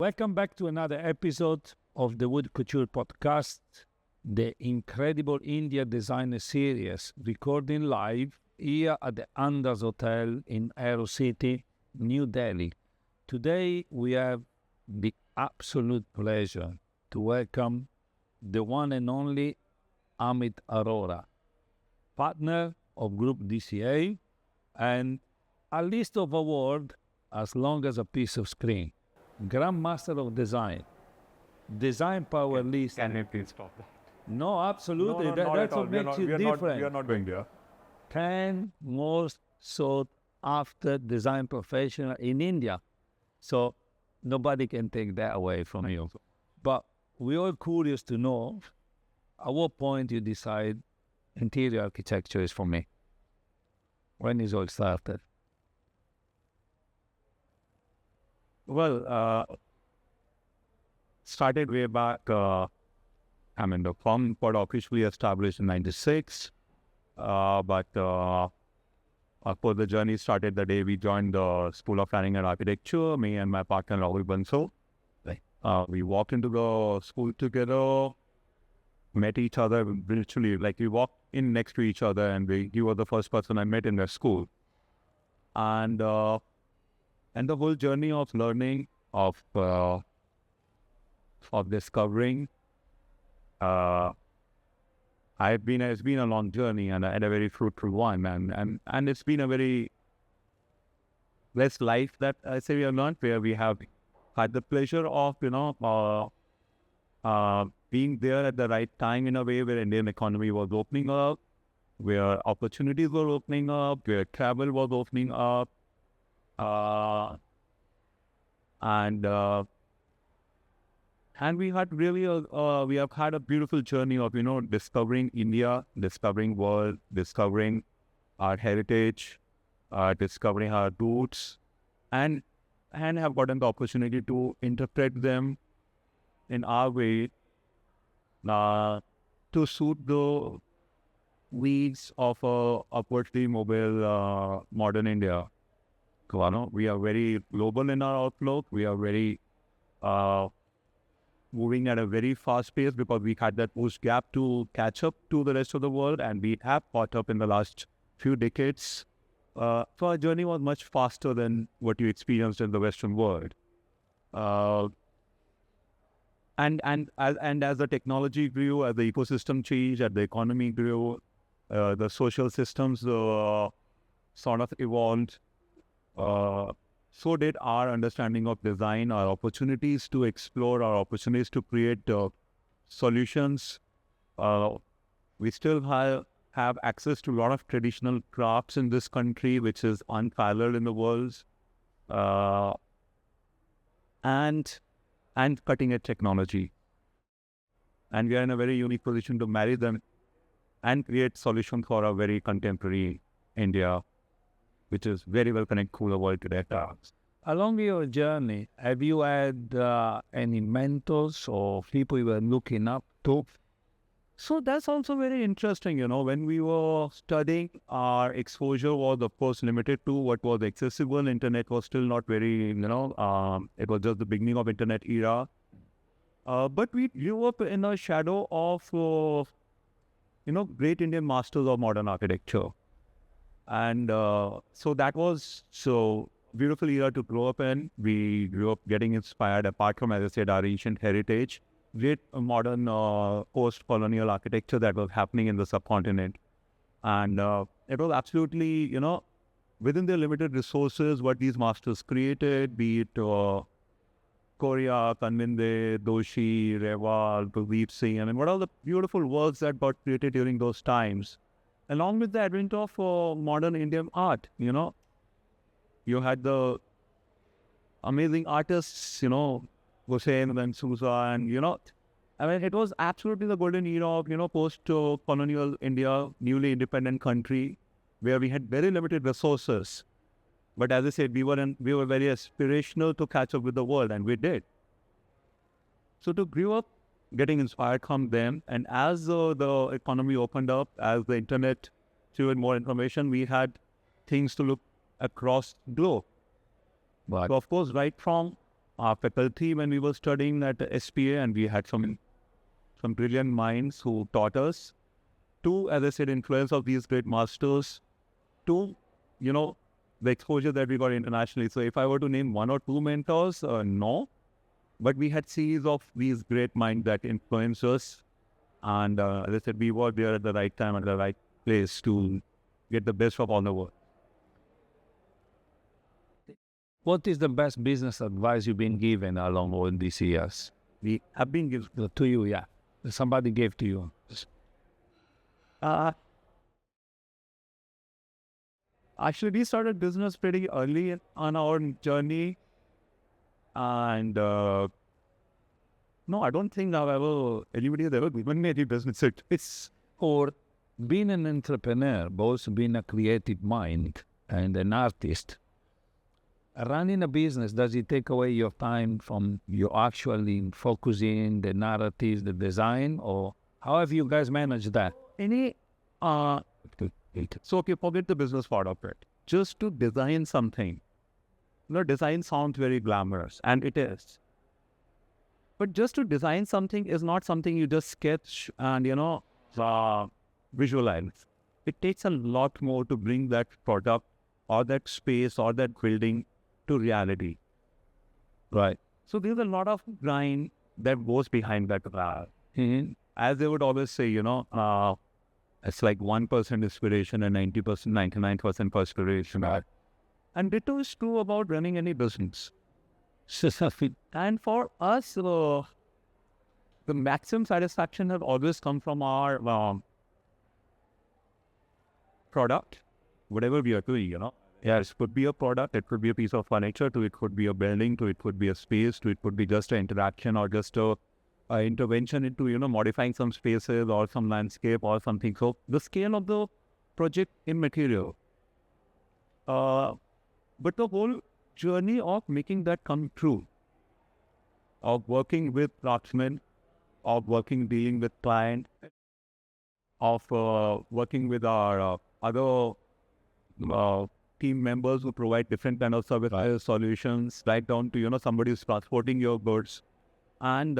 Welcome back to another episode of the Wood Couture Podcast, the incredible India designer series, recording live here at the Andaz Hotel in Aero City, New Delhi. Today, we have the absolute pleasure to welcome the one and only Amit Aurora, partner of Group DCA, and a list of awards as long as a piece of screen. Grandmaster of Design, Design Power List. Can you please stop that? No, absolutely. No, That's what makes you different. We are not going there. 10 most sought after design professional in India. So nobody can take that away from you. But we're all curious to know at what point you decide interior architecture is for me. When is all started? Well, started way back. The firm got officially established in '96, but of course the journey started the day we joined the School of Planning and Architecture. Me and my partner Rahul Bansal. We walked into the school together, met each other virtually. Like we walked in next to each other, and he was the first person I met in the school, and the whole journey of learning, of discovering, it's been a long journey and a very fruitful one, and it's been a very blessed life that I say we have learned, where we have had the pleasure of being there at the right time in a way where Indian economy was opening up, where opportunities were opening up, where travel was opening up. And we had really we have had a beautiful journey of discovering India, discovering world, discovering our heritage, discovering our roots, and have gotten the opportunity to interpret them in our way to suit the needs of a upwardly mobile modern India. We are very global in our outlook. We are very moving at a very fast pace because we had that push gap to catch up to the rest of the world, and we have caught up in the last few decades. So our journey was much faster than what you experienced in the Western world. And as the technology grew, as the ecosystem changed, as the economy grew, the social systems sort of evolved. So did our understanding of design, our opportunities to explore, our opportunities to create solutions. We still have access to a lot of traditional crafts in this country, which is unparalleled in the world, and cutting-edge technology. And we are in a very unique position to marry them and create solutions for a very contemporary India, which is very well connected to the world today. Along your journey, have you had any mentors or people you were looking up to? So that's also very interesting. When we were studying, our exposure was, of course, limited to what was accessible. Internet was still not very, it was just the beginning of internet era. But we grew up in a shadow of, great Indian masters of modern architecture. And so that was so beautiful era to grow up in. We grew up getting inspired, apart from, as I said, our ancient heritage, great modern post-colonial architecture that was happening in the subcontinent. And it was absolutely, within their limited resources, what these masters created, be it Korea, Kanvinde, Doshi, Rewal, Pradeep Singh, what all the beautiful works that got created during those times. Along with the advent of modern Indian art, you had the amazing artists, Hussain and Sousa, and, it was absolutely the golden era of, post-colonial India, newly independent country, where we had very limited resources. But as I said, we were very aspirational to catch up with the world, and we did. So to grow up getting inspired from them, and as the economy opened up, as the internet threw in more information, we had things to look across the globe. But So of course, right from our faculty when we were studying at the SPA, and we had some brilliant minds who taught us. Two, as I said, influence of these great masters. Two, the exposure that we got internationally. So if I were to name one or two mentors, no. But we had series of these great minds that influenced us. And as I said, we were there at the right time, at the right place to get the best of all the world. What is the best business advice you've been given along all these years? We have been given To you, yeah. Somebody gave to you. Actually, we started business pretty early on our journey. And no, I don't think anybody has ever given me any business advice. Or being an entrepreneur, both being a creative mind and an artist, running a business, does it take away your time from you actually focusing the narratives, the design, or how have you guys managed that? So, okay, forget the business part of it. Just to design something. Design sounds very glamorous, and it is. But just to design something is not something you just sketch and, visualize. It takes a lot more to bring that product or that space or that building to reality. Right. So there's a lot of grind that goes behind that. As they would always say, it's like 1% inspiration and 99% perspiration. Right. And it is true about running any business. And for us, the maximum satisfaction has always come from our product, whatever we are doing, Yes, it could be a product, it could be a piece of furniture, it could be a building, it could be a space, it could be just an interaction or just a intervention into, modifying some spaces or some landscape or something. So the scale of the project immaterial. But the whole journey of making that come true, of working with craftsmen, of dealing with client, of working with our other team members who provide different kind of services, solutions, right down to, somebody who's transporting your goods, and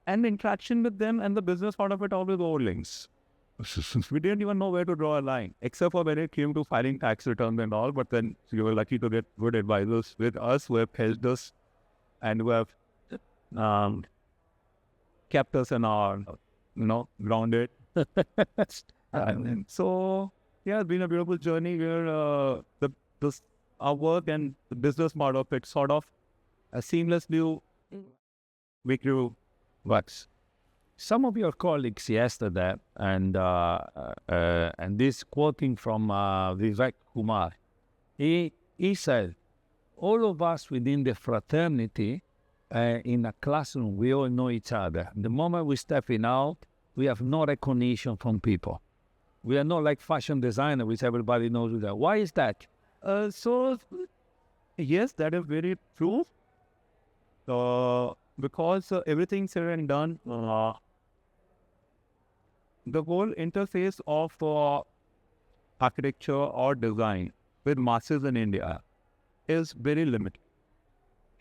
interaction with them, and the business part of it always overlinks. We didn't even know where to draw a line, except for when it came to filing tax returns and all. But then we were lucky to get good advisors with us who have helped us and who have kept us in our, grounded. So, yeah, it's been a beautiful journey where our work and the business part of it sort of seamlessly we grew works. Some of your colleagues yesterday, and this quoting from Vivek Kumar, he said, all of us within the fraternity, in a classroom, we all know each other. The moment we step out, we have no recognition from people. We are not like fashion designer, which everybody knows that. Why is that? So, yes, that is very true. Because everything's said and done, the whole interface of architecture or design with masses in India is very limited.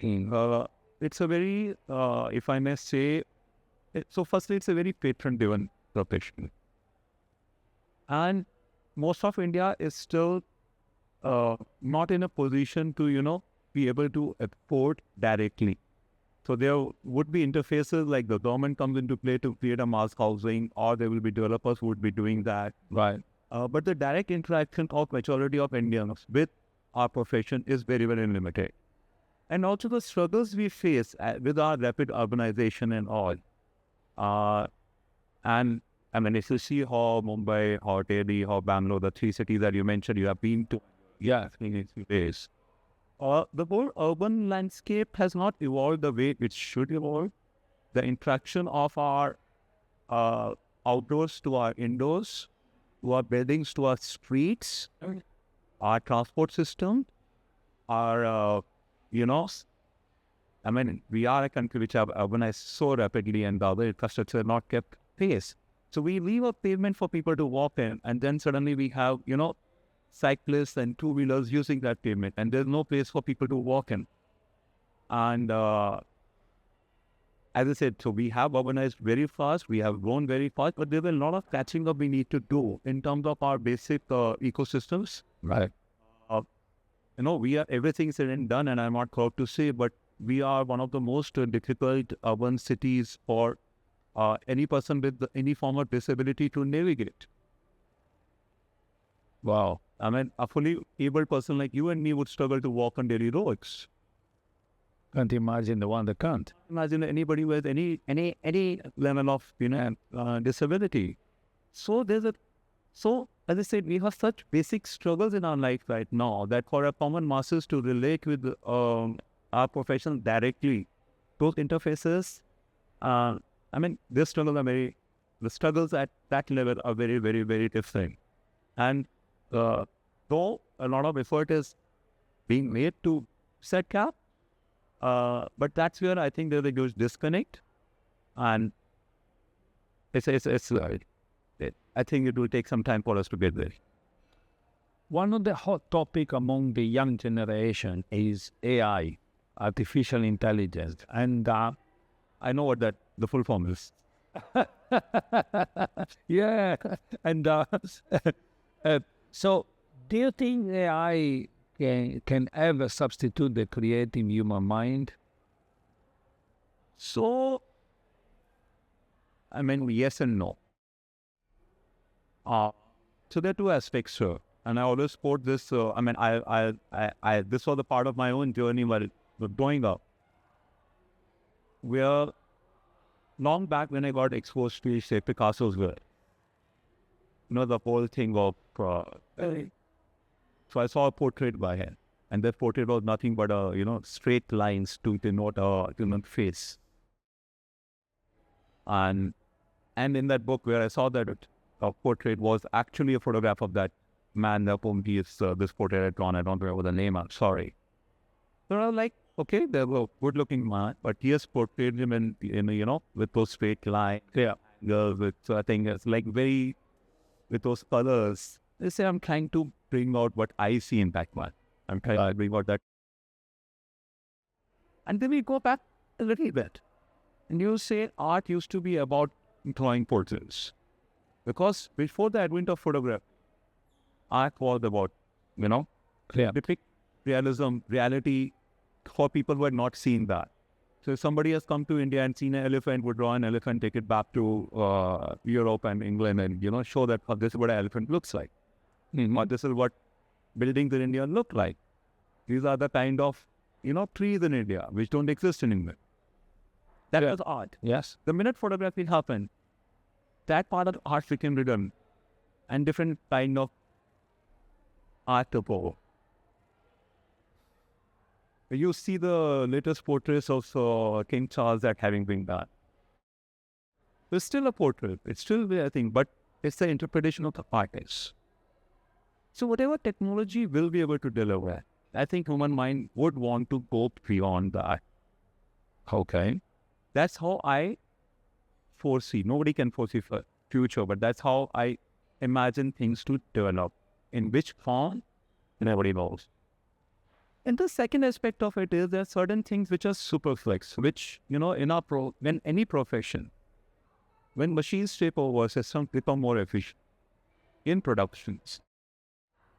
It's a very, if I may say, so firstly, it's a very patron-driven profession. And most of India is still not in a position to, be able to afford directly. So there would be interfaces like the government comes into play to create a mass housing, or there will be developers who would be doing that. Right. But the direct interaction of majority of Indians with our profession is very, very limited. And also the struggles we face with our rapid urbanization and all. And I mean, if you see how Mumbai, how Delhi, how Bangalore, the three cities that you mentioned, you have been to, in a few days. The whole urban landscape has not evolved the way it should evolve. The interaction of our outdoors to our indoors, to our buildings, to our streets, our transport system, our, I mean, we are a country which have urbanized so rapidly and the other infrastructure not kept pace. So we leave a pavement for people to walk in, and then suddenly we have, cyclists and two-wheelers using that pavement, and there's no place for people to walk in. And as I said, so we have urbanized very fast, we have grown very fast, but there's a lot of catching up we need to do in terms of our basic ecosystems. Right. We are everything said and done, and I'm not proud to say, but we are one of the most difficult urban cities for any person with any form of disability to navigate. Wow. I mean, a fully able person like you and me would struggle to walk on daily roads. Can't imagine the one that can't. Imagine anybody with any level of disability. So as I said, we have such basic struggles in our life right now that for our common masses to relate with our profession directly, those interfaces, the struggles at that level are very, very, very different. And though a lot of effort is being made to set cap, but that's where I think there's a huge disconnect, and I think it will take some time for us to get there. One of the hot topic among the young generation is AI, artificial intelligence, and I know what the full form is. Yeah, and so do you think AI can ever substitute the creative human mind? So, yes and no. So there are two aspects, sir. And I always quote this. This was a part of my own journey while growing up. Where long back when I got exposed to, say, Picasso's work, the whole thing of. So I saw a portrait by him, and that portrait was nothing but straight lines to denote a human face. And in that book where I saw that portrait was actually a photograph of that man that whom this portrait had drawn. I don't remember the name. I'm sorry. So I was like, okay, there was a good-looking man, but he has portrayed him in with those straight lines. Yeah. So I think it's like very with those colors. They say I'm trying to bring out what I see in that man. I'm trying to bring out that. And then we go back a little bit. And you say art used to be about drawing portraits. Because before the advent of photography, art was about, depict realism, reality for people who had not seen that. So if somebody has come to India and seen an elephant, would draw an elephant, take it back to Europe and England and, show that this is what an elephant looks like. Mm-hmm. Or this is what buildings in India look like. These are the kind of, trees in India which don't exist in England. That was art. Yes. The minute photography happened, that part of art became written and different kind of art to go. You see the latest portraits of King Charles that having been done. It's still a portrait. It's still there, I think, but it's the interpretation of the artist. So whatever technology will be able to deliver, I think human mind would want to go beyond that. Okay. That's how I foresee. Nobody can foresee for future, but that's how I imagine things to develop. In which form, nobody knows. And the second aspect of it is there are certain things which are superflex, which, in when any profession, when machines take over, systems become more efficient. In productions,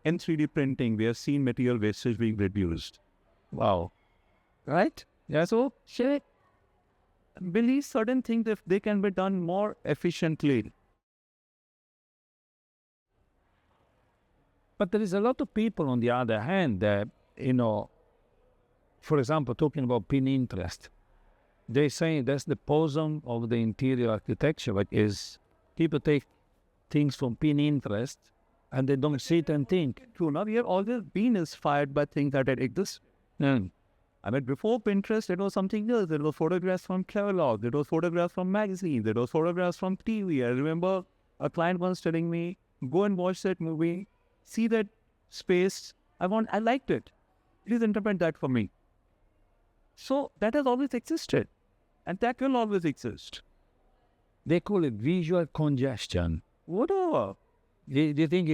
in 3D printing, we have seen material wastage being reduced. Wow. Right? Yeah, so believe certain things if they can be done more efficiently. But there is a lot of people, on the other hand, that, for example, talking about Pinterest, they say that's the poison of the interior architecture, but is people take things from Pinterest and they don't sit and think. True, now we have always been inspired by things that exist. Before Pinterest, it was something else. It was photographs from travelogues. It was photographs from magazines. It was photographs from TV. I remember a client once telling me, go and watch that movie, see that space. I liked it. Please interpret that for me. So that has always existed. And that will always exist. They call it visual congestion. Whatever. Do you think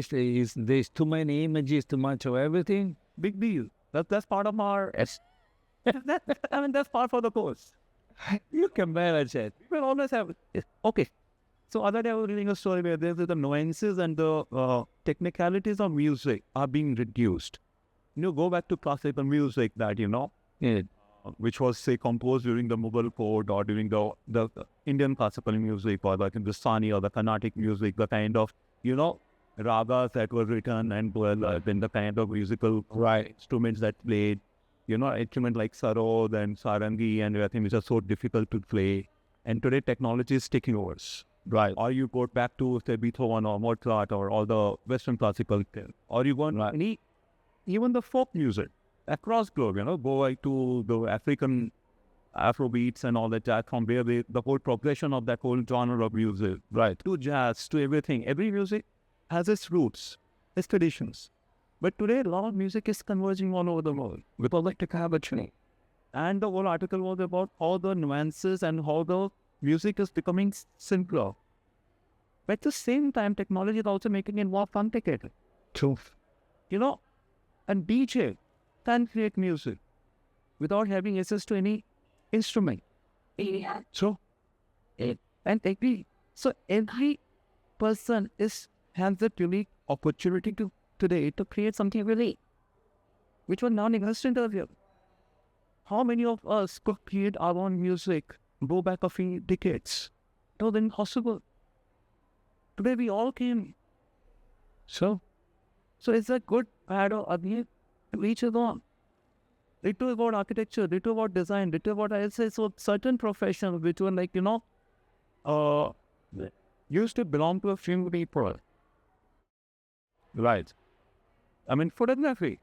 there's too many images, too much of everything? Big deal. That's part of our That's part for the course. You can manage it. We will always have, okay. So other day I was reading a story where there's the nuances and the technicalities of music are being reduced. Go back to classical music that, Yeah. which was, say, composed during the Mughal court or during the Indian classical music or the Hindustani or the Carnatic music, the kind of, ragas that were written and then the kind of musical instruments that played, instruments like sarod and sarangi and everything, which are so difficult to play. And today technology is taking over. Right. Or you go back to, say, Beethoven or Mozart or all the Western classical, or you go on even the folk music across globe, go like to the African Afrobeats and all that jazz, from where the whole progression of that whole genre of music, to jazz, to everything. Every music has its roots, its traditions. But today, a lot of music is converging all over the world with all the technology. And the whole article was about all the nuances and how the music is becoming simpler. But at the same time, technology is also making it more complicated. True. A DJ can create music without having access to any instrument. True. And every person has that unique opportunity today to create something really, which was non-existent earlier. How many of us could create our own music, go back a few decades? It was impossible. Today we all can. So it's a good, bad, or ugly to each his own. Little about architecture, little about design, little about, I'll say, so certain professions which were like, used to belong to a few people. Right. I mean, photography.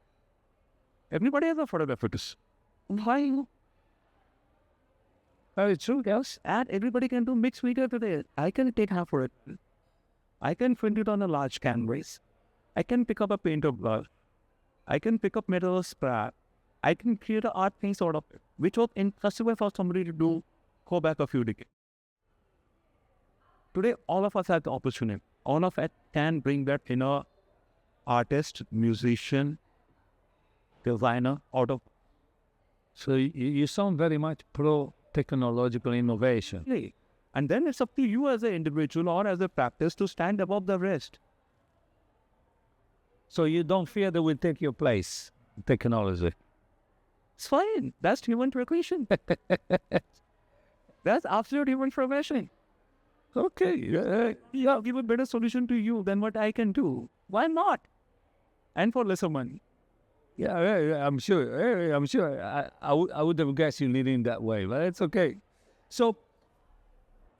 Everybody has a photographist. Why? Very true, yes. And everybody can do mixed media today. I can take half for it. I can print it on a large canvas. I can pick up a painter brush. I can pick up metal scrap. I can create an art piece out of it, which was impossible for somebody to do go back a few decades. Today, all of us have the opportunity. All of us can bring that inner artist, musician, designer out of. So you sound very much pro-technological innovation. Really. And then it's up to you as an individual or as a practice to stand above the rest. So you don't fear that will take your place, technology. It's fine. That's human progression. That's absolute human progression. Okay. Yeah, give a better solution to you than what I can do. Why not? And for lesser money. Yeah, I'm sure. I'm sure. I would have guessed you leading that way, but it's okay. So,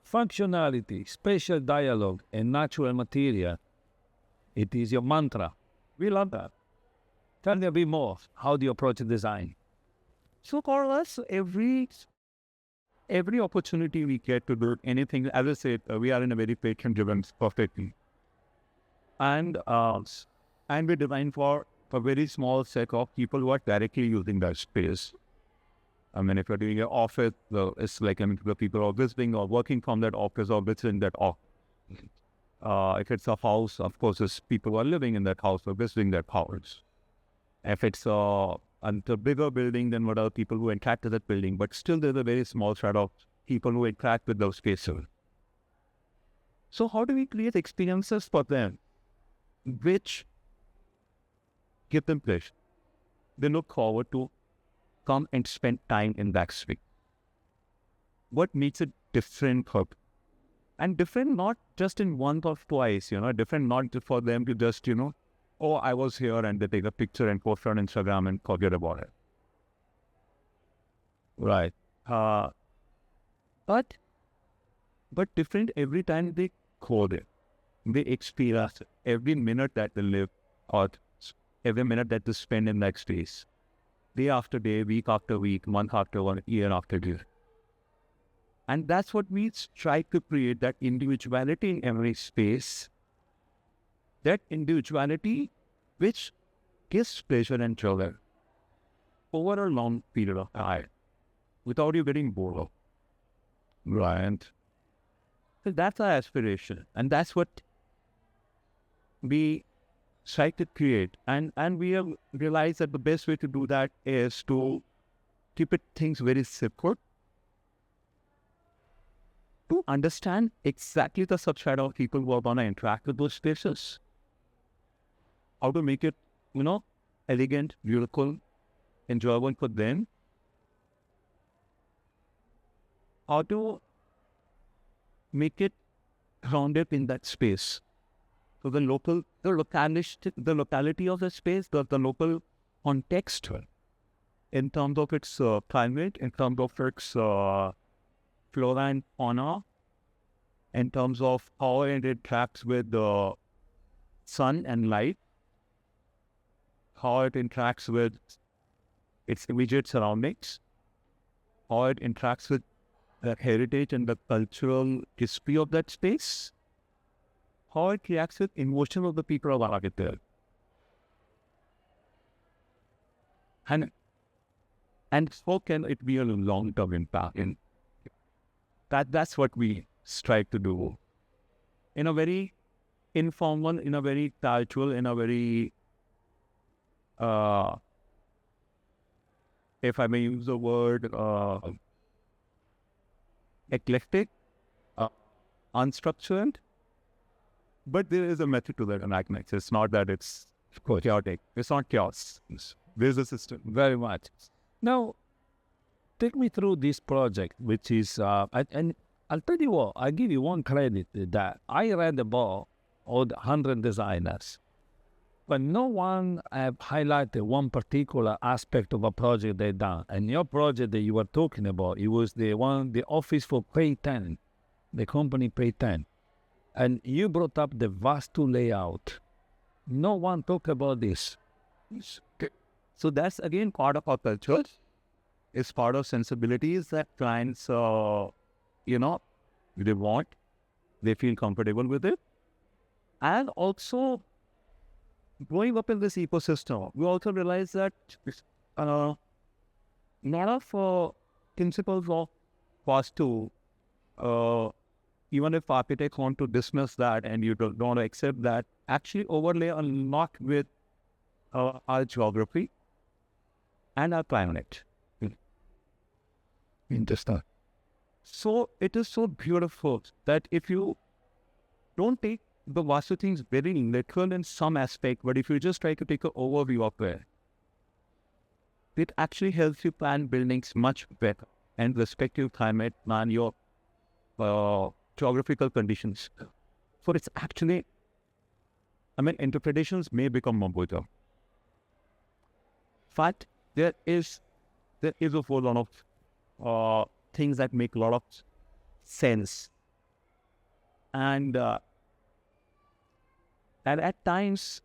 functionality, spatial dialogue, and natural material. It is your mantra. We love that. Tell me a bit more. How do you approach design? So for us, every opportunity we get to do anything, as I said, we are in a very patient-driven perspective. And we design for a very small set of people who are directly using that space. I mean, if you're doing an office, it's like the people are visiting or working from that office or visiting that office. If it's a house, of course, it's people who are living in that house or visiting that house. If it's a bigger building, then what are people who interact with that building? But still, there's a very small set of people who interact with those spaces. So how do we create experiences for them which give them pleasure? They look forward to come and spend time in that space. What makes it different and different not just in once or twice, different not for them to just, oh, I was here and they take a picture and post on Instagram and forget about it. Right. But different every time they go there. They experience every minute that they live or every minute that they spend in that space. Day after day, week after week, month after month, year after year. And that's what we try to create, that individuality in every space. That individuality which gives pleasure and joy over a long period of time without you getting bored. Right. So that's our aspiration. And that's what we try to create. And we have realized that the best way to do that is to keep it things very simple to understand exactly the subset of people who are going to interact with those spaces. How to make it, elegant, beautiful, enjoyable for them. How to make it grounded in that space. So the locality of the space, the local context in terms of its climate, in terms of its flora and fauna, in terms of how it interacts with the sun and light, how it interacts with its immediate surroundings, how it interacts with the heritage and the cultural history of that space, how it reacts with emotion of the people around it there. And how can it be a long-term impact? And that's what we strive to do. In a very informal, in a very casual, in a very, if I may use the word, eclectic, unstructured, but there is a method to that enactment. It's not that it's chaotic. It's not chaos. There's a system. Very much. Now, take me through this project, which is, and I'll tell you what, I'll give you one credit that I read about all the 100 designers, but no one have highlighted one particular aspect of a project they've done. And your project that you were talking about, it was the office for Pay 10, the company Pay 10. And you brought up the Vastu layout. No one talked about this. So that's again part of our culture. It's part of sensibilities that clients, they want, they feel comfortable with it. And also, growing up in this ecosystem, we also realize that a lot of principles of Vastu, even if architects want to dismiss that and you don't want to accept that, actually overlay a lot with our geography and our climate. Interesting. So it is so beautiful that if you don't take the Vastu things very literal in some aspect, but if you just try to take an overview of it actually helps you plan buildings much better and respect your climate, plan your geographical conditions. So it's actually, interpretations may become more better. But there is a whole lot of things that make a lot of sense. And at times,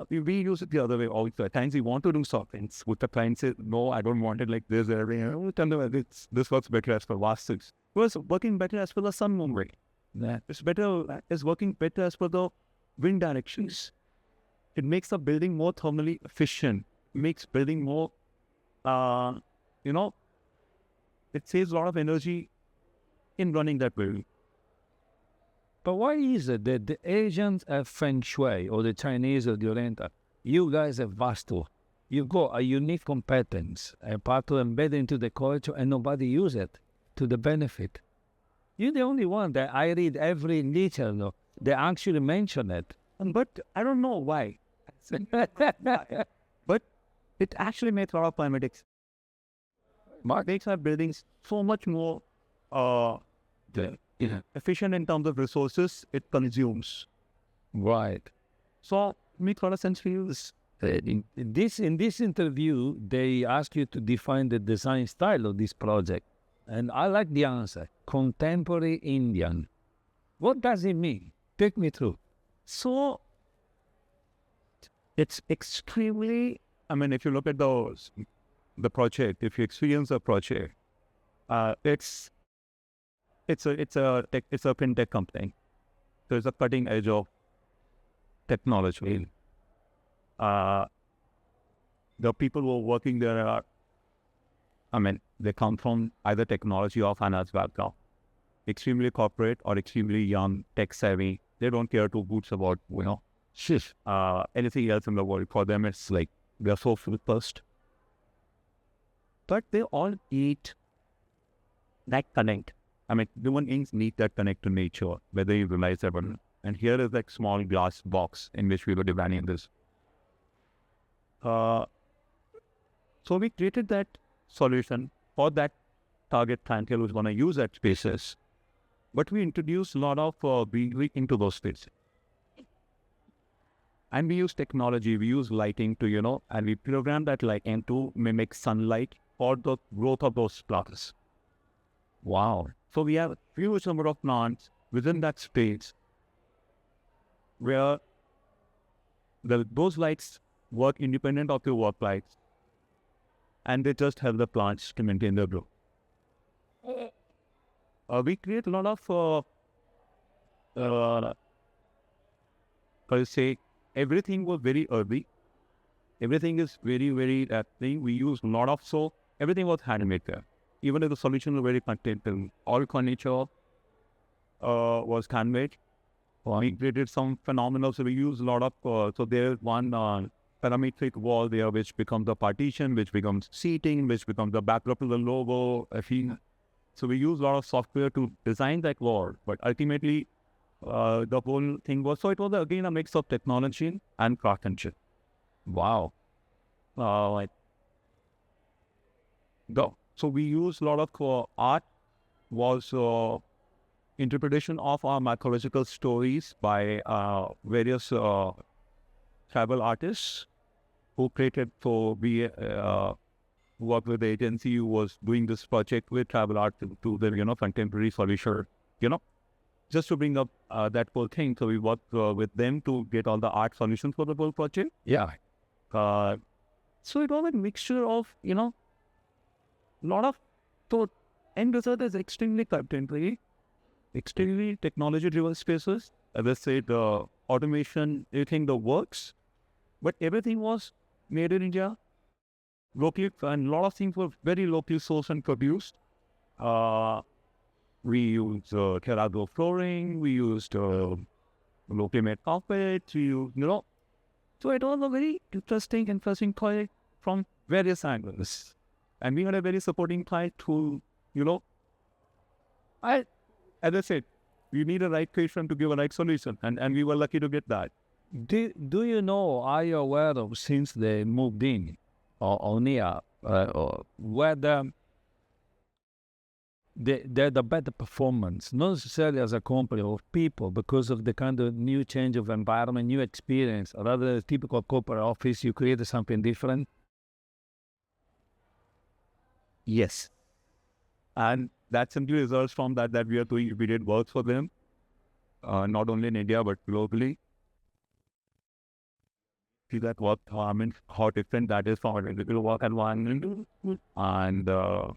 we use it the other way also. At times we want to do something, with the client says, no, I don't want it like this. Tell them this works better as per Vastu. It was working better as per the sun moon way. It's working better as per the wind directions. It makes the building more thermally efficient. It makes building more, it saves a lot of energy in running that building. But why is it that the Asians have Feng Shui or the Chinese or the Oriental? You guys have Vastu. You've got a unique competence, a part to embed into the culture, and nobody use it to the benefit. You're the only one that I read every little, they actually mention it. But I don't know why. But it actually makes a lot of climatics. Makes our buildings so much more efficient in terms of resources it consumes. Right. So makes a lot of sense for you. In this interview, they ask you to define the design style of this project. And I like the answer, contemporary Indian. What does it mean? Take me through. So it's extremely, if you look at the project, if you experience the project, it's a fintech company. So it's a cutting edge of technology. The people who are working there are, they come from either technology or finance background. Extremely corporate or extremely young, tech savvy. They don't care two boots about, anything else in the world. For them, it's like they're so focused. but they all need that connect. I mean, human beings need that connect to nature, whether you realize that or not. And here is like small glass box in which we were designing this. So we created that solution for that target clientele who's going to use that spaces, but we introduced a lot of greenery into those spaces. And we use technology, we use lighting to, and we program that lighting to mimic sunlight for the growth of those plants. Wow. So we have a huge number of plants within that space where those lights work independent of the work lights, and they just help the plants to maintain their growth. We create a lot of, I say, everything was very early. Everything is very, very thing. We use a lot of soap. Everything was handmade there. Even if the solution was very content, all furniture was handmade. We created some phenomenal. So we use a lot of, so there's one parametric wall there, which becomes the partition, which becomes seating, which becomes the backdrop to the logo. So we use a lot of software to design that wall. But ultimately, the whole thing was, so it was again a mix of technology and craftsmanship. Wow. So we use a lot of art was interpretation of our mythological stories by various tribal artists who created. So we worked with the agency who was doing this project with tribal art to the contemporary solution, just to bring up that whole thing. So we worked with them to get all the art solutions for the whole project. Yeah. So it was a mixture of lot of, so end result is extremely contemporary, extremely technology-driven spaces. As I said, automation, everything that works, but everything was made in India, locally, and a lot of things were very locally sourced and produced. We used terrazzo flooring, we used locally made carpets, we used, so it was a very interesting project from various angles. And we had a very supporting client who, as I said, we need a right patient to give a right solution, and we were lucky to get that. Do you know, are you aware of, since they moved in, or near, whether they're the better performance, not necessarily as a company or people, because of the kind of new change of environment, new experience, rather than a typical corporate office, you create something different? Yes. And that simply results from that we are doing repeated work for them, not only in India, but globally. See that work environment, how different that is from an individual work environment. And that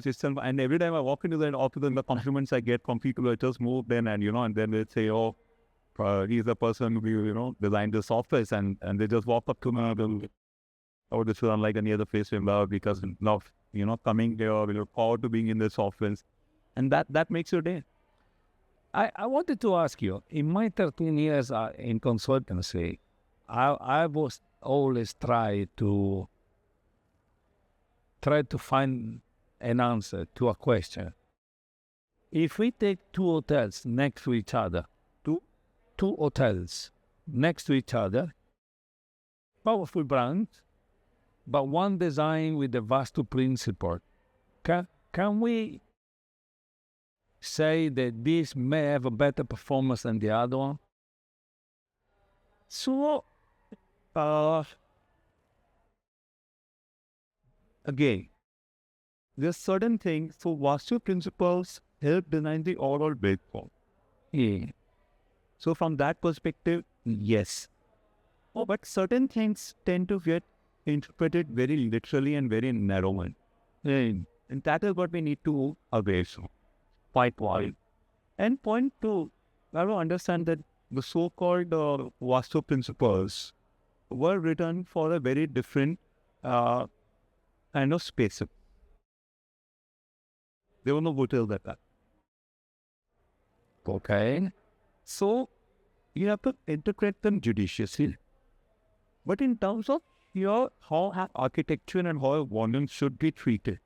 is, and every time I walk into that office, and the compliments I get from people who just moved in, and then they say, oh, he's the person who, designed this office, and they just walk up to me, oh, this is unlike any other place we love, because love, coming here, we look forward to being in this office, and that makes your day. I wanted to ask you, in my 13 years in consultancy, I was always try to find an answer to a question. If we take two hotels next to each other, two hotels next to each other, powerful brands, but one design with the Vastu principle, can we say that this may have a better performance than the other one? So, again, there's certain things, so Vastu principles help design the overall build form. Yeah. So from that perspective, yes. But certain things tend to get interpreted very literally and very narrowly. And that is what we need to aware from. Point one. And point two, I have to understand that the so-called Vastu principles were written for a very different kind of space. There were no hotels like that. Okay. So you have to interpret them judiciously. But in terms of here how architecture and how volume should be treated.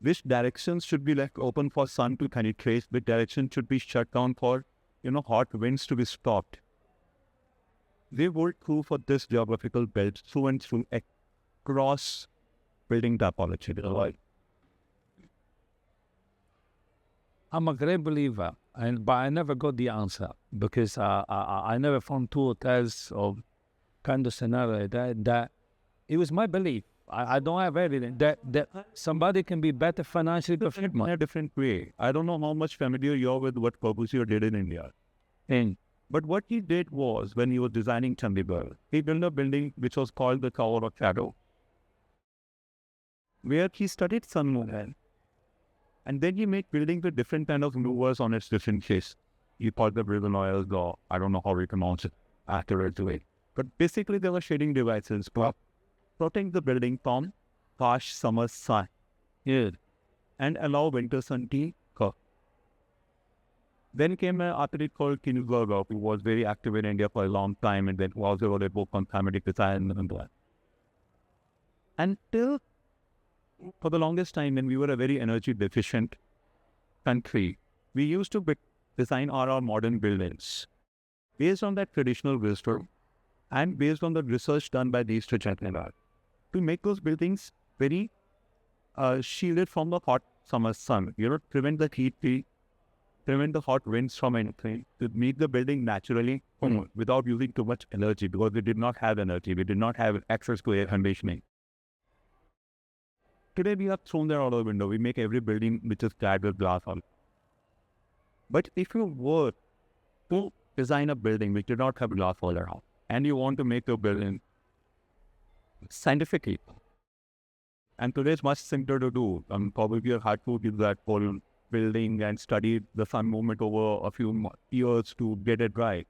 Which directions should be left open for sun to penetrate? Which direction should be shut down for, hot winds to be stopped? They work through for this geographical belt through and through across building topology. Right? I'm a great believer, but I never got the answer because I never found two hotels of kind of scenario that it was my belief. I don't have evidence that somebody can be better financially in a different way. I don't know how much familiar you're with what Corbusier did in India. But what he did was, when he was designing Chandigarh, he built a building which was called the Tower of Shadow, where he studied sun movement. And then he made buildings with different kind of maneuvers on its different shapes. He called the ribbon oils, or I don't know how we pronounce it accurately. But basically, there were shading devices to protect the building from harsh summer sun and allow winter sun to occur. Then came an architect called Kinsberger, who was very active in India for a long time, and then also wrote a book on thematic design and that. Until for the longest time, when we were a very energy deficient country, we used to design our modern buildings based on that traditional wisdom and based on the research done by these two gentlemen to make those buildings very shielded from the hot summer sun. Prevent the heat, prevent the hot winds from entering, to make the building naturally without using too much energy, because we did not have energy. We did not have access to air conditioning. Today, we have thrown that out of the window. We make every building which is clad with glass on. But if you were to design a building which did not have glass all around, and you want to make your building scientifically, and today it's much simpler to do. Probably you had to give that whole building and study the sun movement over a few years to get it right.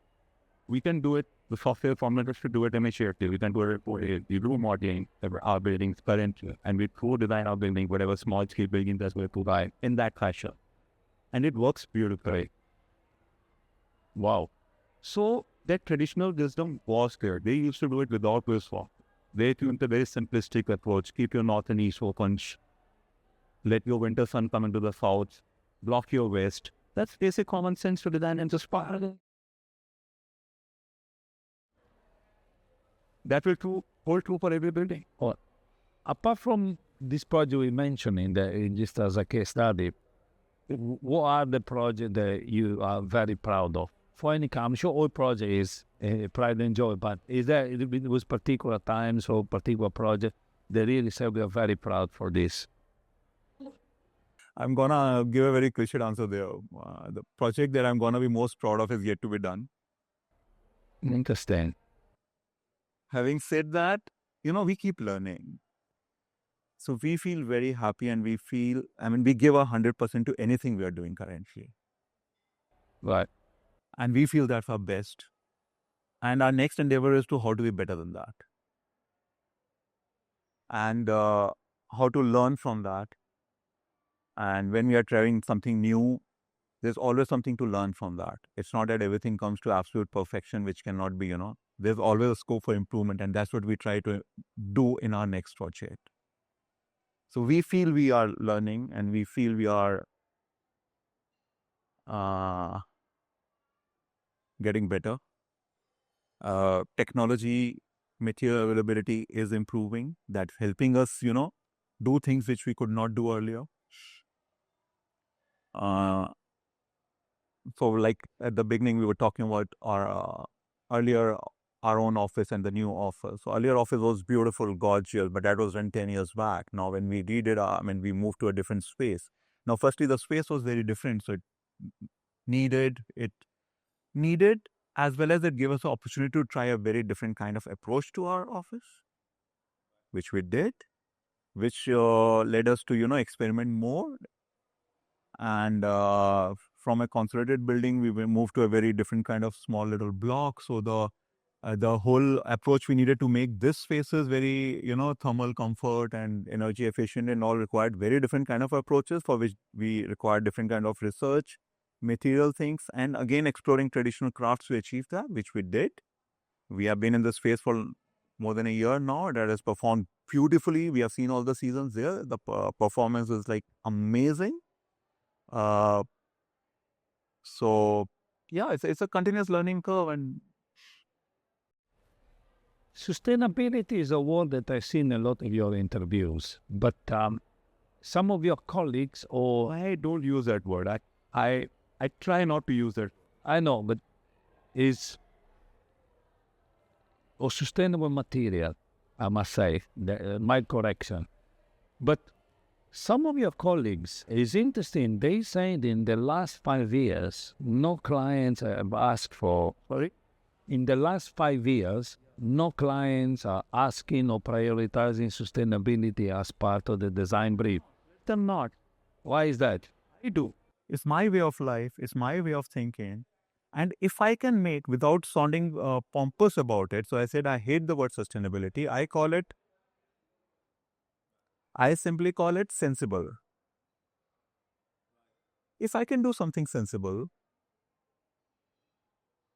We can do it. The software formulas to do it immediately. We can do it for the room modeling our buildings currently, and we co-design our building, whatever small scale building that we provide in that fashion, and it works beautifully. Wow! So that traditional wisdom was there. They used to do it without wisdom. They took a very simplistic approach: keep your north and east open, let your winter sun come into the south, block your west. That's basic common sense to design and just part of it. That will hold true for every building. Apart from this project we mentioned just as a case study, what are the projects that you are very proud of? For any I'm sure all project is pride and joy, but is there was particular times or particular project that really say we are very proud for this? I'm gonna give a very cliched answer there. The project that I'm gonna be most proud of is yet to be done. Interesting. Having said that, we keep learning. So we feel very happy, and we give 100% to anything we are doing currently. Right. And we feel that's our best. And our next endeavor is to how to be better than that. And how to learn from that. And when we are trying something new, there's always something to learn from that. It's not that everything comes to absolute perfection, which cannot be, There's always a scope for improvement, and that's what we try to do in our next project. So we feel we are learning, and we feel we are getting better. Technology, material availability is improving. That's helping us, do things which we could not do earlier. So like at the beginning, we were talking about our earlier our own office and the new office. So earlier office was beautiful, gorgeous, but that was run 10 years back. Now when we redid we moved to a different space. Now firstly, the space was very different. So it needed, as well as it gave us the opportunity to try a very different kind of approach to our office, which we did, which led us to, experiment more. And from a consolidated building, we moved to a very different kind of small little block. So the whole approach we needed to make this spaces very, thermal comfort and energy efficient, and all required very different kind of approaches, for which we required different kind of research, material things, and again exploring traditional crafts to achieve that, which we did. We have been in this space for more than a year now. That has performed beautifully. We have seen all the seasons there. The performance is like amazing. So yeah, it's a continuous learning curve. And Sustainability is a word that I see in a lot of your interviews, but some of your colleagues, or I don't use that word. I try not to use it. I know, but is or sustainable material, I must say, my correction. But some of your colleagues is interesting. They said in the last 5 years, no clients have asked for. Sorry? In the last 5 years, no clients are asking or prioritizing sustainability as part of the design brief. They're not. Why is that? I do. it's my way of life. It's my way of thinking. And if I can make, without sounding pompous about it, so I said I hate the word sustainability. I simply call it sensible. If I can do something sensible,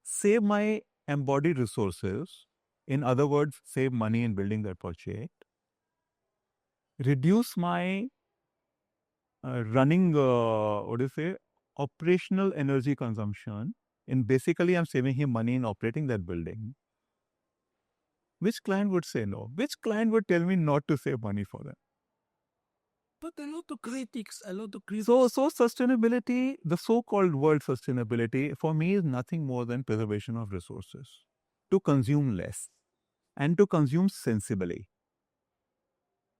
save my embodied resources, in other words, save money in building that project, reduce my operational energy consumption, and basically I'm saving him money in operating that building. Which client would say no? Which client would tell me not to save money for them? But a lot of critics. So sustainability, the so-called word sustainability, for me is nothing more than preservation of resources. To consume less and to consume sensibly.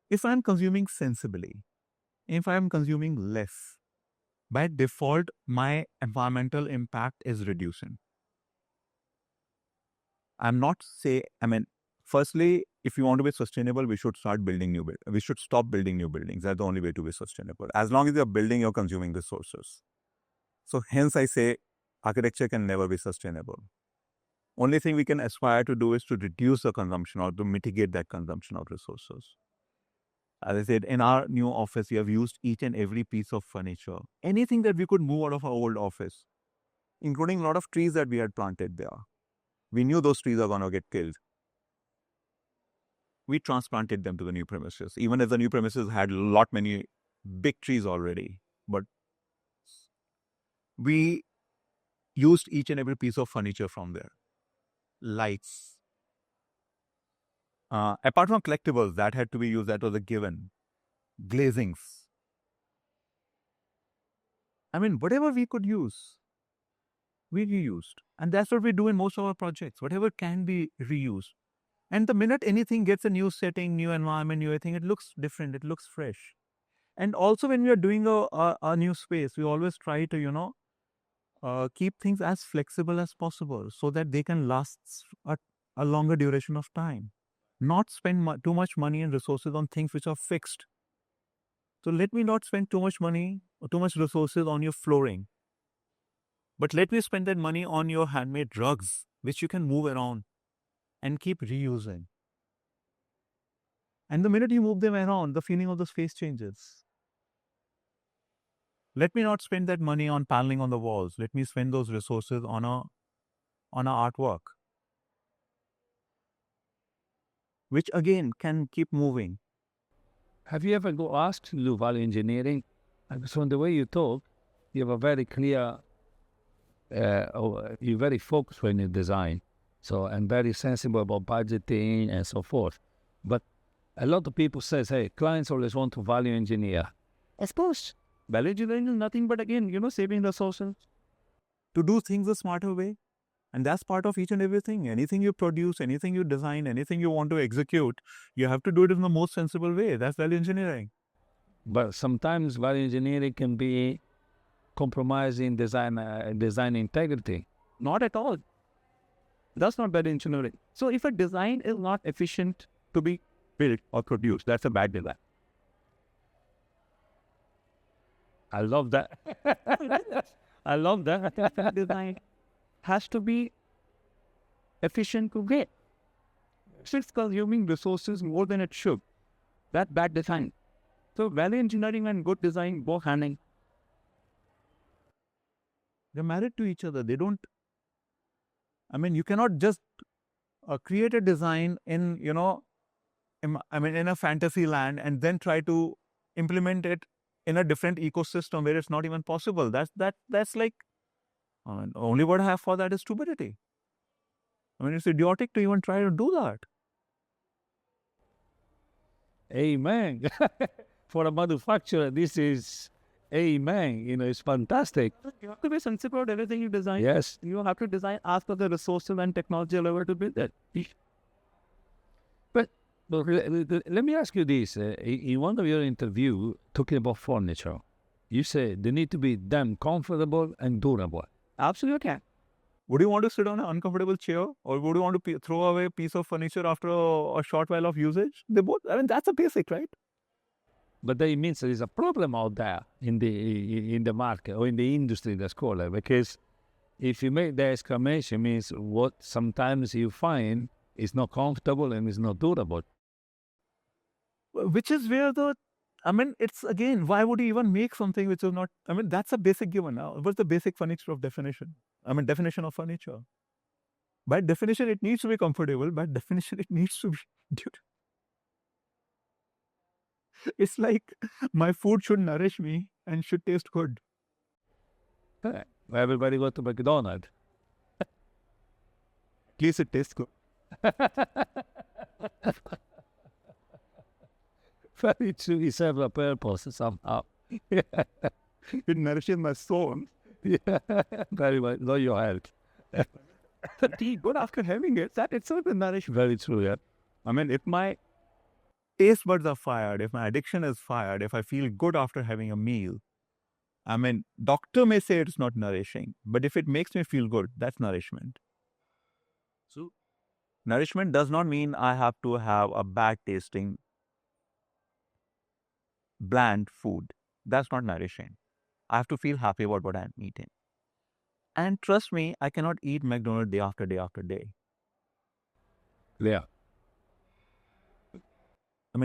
If I'm consuming sensibly, if I'm consuming less, by default, my environmental impact is reducing. Firstly, if you want to be sustainable, we should stop building new buildings. That's the only way to be sustainable. As long as you're building, you're consuming resources. So hence I say architecture can never be sustainable. Only thing we can aspire to do is to reduce the consumption or to mitigate that consumption of resources. As I said, in our new office, we have used each and every piece of furniture, anything that we could move out of our old office, including a lot of trees that we had planted there. We knew those trees are going to get killed. We transplanted them to the new premises, even if the new premises had many big trees already. But we used each and every piece of furniture from there. Lights. Apart from collectibles, that had to be used, that was a given. Glazings. Whatever we could use, we reused. And that's what we do in most of our projects. Whatever can be reused. And the minute anything gets a new setting, new environment, new thing, it looks different, it looks fresh. And also when we are doing a new space, we always try to, keep things as flexible as possible so that they can last a longer duration of time. Not spend too much money and resources on things which are fixed. So let me not spend too much money or too much resources on your flooring. But let me spend that money on your handmade rugs, which you can move around and keep reusing. And the minute you move them around, the feeling of the space changes. Let me not spend that money on paneling on the walls. Let me spend those resources on a artwork, which again can keep moving. Have you ever asked to do value engineering? So in the way you talk, you have a very clear, you're very focused when you design. So I'm very sensible about budgeting and so forth. But a lot of people say, hey, clients always want to value engineer. Of course. Value engineering is nothing but, again, saving resources. To do things a smarter way. And that's part of each and everything. Anything you produce, anything you design, anything you want to execute, you have to do it in the most sensible way. That's value engineering. But sometimes value engineering can be compromising design integrity. Not at all. That's not value engineering. So if a design is not efficient to be built or produced, that's a bad design. I love that. I love that. Design has to be efficient to get. If it's consuming resources more than it should, that's bad design. So value engineering and good design go hand in. They're married to each other. They don't, you cannot just create a design in, in a fantasy land and then try to implement it in a different ecosystem where it's not even possible. That's like, only word I have for that is stupidity. I mean, it's idiotic to even try to do that. Amen. For a manufacturer, this is amen. It's fantastic. You have to be sensible about everything you design. Yes. You have to design as per the resources and technology level to build it. But let me ask you this. In one of your interview, talking about furniture, you say they need to be damn comfortable and durable. Absolutely. Would you want to sit on an uncomfortable chair, or would you want to throw away a piece of furniture after a short while of usage? They both, I mean, that's a basic, right? But that means there is a problem out there in the market or in the industry, let's call it. Because if you make the exclamation, means what sometimes you find is not comfortable and is not durable. Which is where it's again, why would you even make something which is not, that's a basic given now. What's the basic furniture of definition? Definition of furniture. By definition, it needs to be comfortable. By definition, it needs to be durable. It's like my food should nourish me and should taste good. Everybody go to McDonald's. At least it tastes good. Very true. It serves a purpose somehow. It nourishes my soul. Yeah, very well. Not your health. Good after having it, that itself is nourishment. Very true, yeah. If my taste buds are fired, if my addiction is fired, if I feel good after having a meal, doctor may say it's not nourishing, but if it makes me feel good, that's nourishment. So, nourishment does not mean I have to have a bad tasting, bland food. That's not nourishing. I have to feel happy about what I'm eating. And trust me, I cannot eat McDonald's day after day after day. Yeah.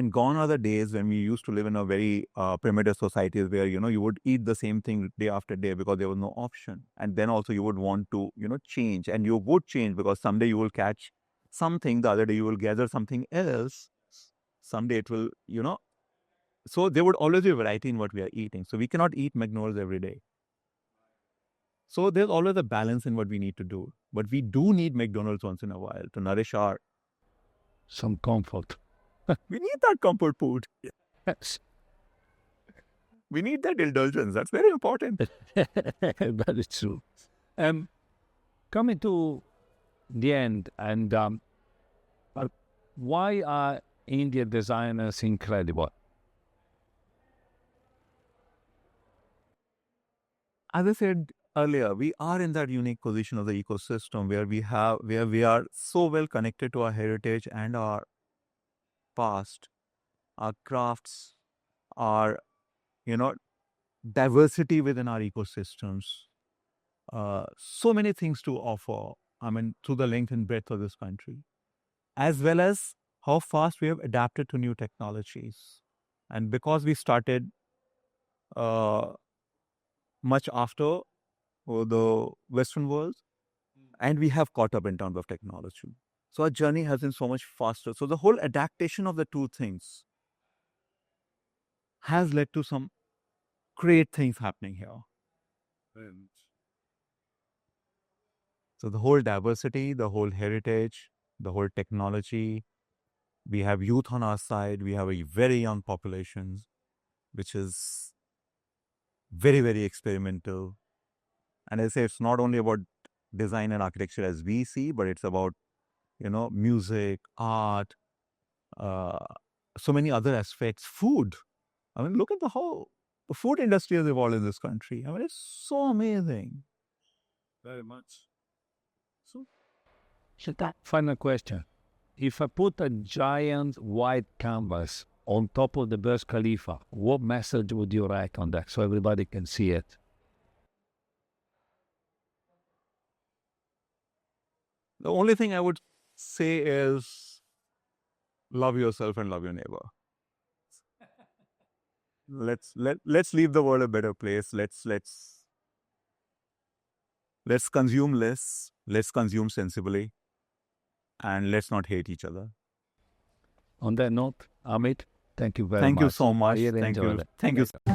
Gone are the days when we used to live in a very primitive societies where, you would eat the same thing day after day because there was no option. And then also you would want to, change. And you would change because someday you will catch something, the other day you will gather something else. Someday it will, So there would always be variety in what we are eating. So we cannot eat McDonald's every day. So there's always a balance in what we need to do. But we do need McDonald's once in a while to nourish some comfort. We need that comfort food. Yes. We need that indulgence. That's very important. Very true. Coming to the end, and why are Indian designers incredible? As I said earlier, we are in that unique position of the ecosystem where we are so well connected to our heritage and our past, our crafts, our diversity within our ecosystems. So many things to offer. Through the length and breadth of this country, as well as how fast we have adapted to new technologies, and because we started much after the Western world, and we have caught up in terms of technology. So our journey has been so much faster. So the whole adaptation of the two things has led to some great things happening here. So the whole diversity, the whole heritage, the whole technology, we have youth on our side, we have a very young population, which is very, very experimental. And I say it's not only about design and architecture as we see, but it's about, music, art, so many other aspects, food. Look at how the food industry has evolved in this country. It's so amazing. Very much. So, final question. If I put a giant white canvas on top of the Burj Khalifa, what message would you write on that so everybody can see it? The only thing I would say is love yourself and love your neighbor. Let's leave the world a better place. Let's consume less. Let's consume sensibly. and let's not hate each other. On that note, Amit, thank you very much. Thank you so much. I really Thank enjoyed you. it. Thank you.